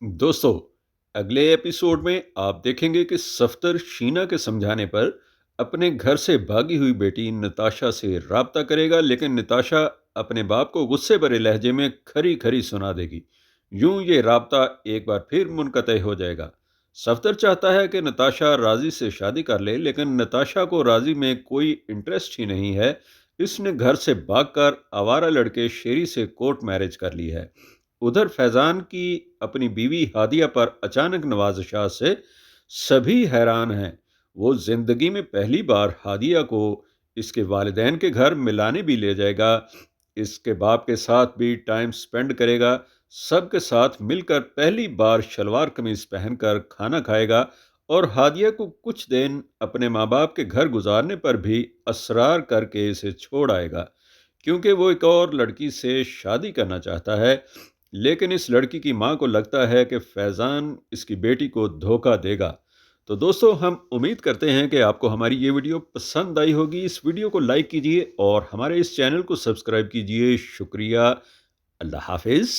दोस्तों, अगले एपिसोड में आप देखेंगे कि सफदर शीना के समझाने पर अपने घर से भागी हुई बेटी नताशा से राब्ता करेगा, लेकिन नताशा अपने बाप को गुस्से भरे लहजे में खरी खरी सुना देगी। यूं ये राब्ता एक बार फिर मुनक़ते हो जाएगा। सफदर चाहता है कि नताशा राजी से शादी कर ले, लेकिन नताशा को राजी में कोई इंटरेस्ट ही नहीं है। इसने घर से भागकर आवारा लड़के शेरी से कोर्ट मैरिज कर ली है। उधर फैजान की अपनी बीवी हादिया पर अचानक नवाज़शाह से सभी हैरान हैं। वो जिंदगी में पहली बार हादिया को इसके वालिदैन के घर मिलाने भी ले जाएगा, इसके बाप के साथ भी टाइम स्पेंड करेगा, सबके साथ मिलकर पहली बार शलवार कमीज पहनकर खाना खाएगा और हादिया को कुछ दिन अपने माँ बाप के घर गुजारने पर भी असरार करके इसे छोड़ आएगा, क्योंकि वो एक और लड़की से शादी करना चाहता है। लेकिन इस लड़की की मां को लगता है कि फैज़ान इसकी बेटी को धोखा देगा। तो दोस्तों, हम उम्मीद करते हैं कि आपको हमारी ये वीडियो पसंद आई होगी। इस वीडियो को लाइक कीजिए और हमारे इस चैनल को सब्सक्राइब कीजिए। शुक्रिया। अल्लाह हाफिज़।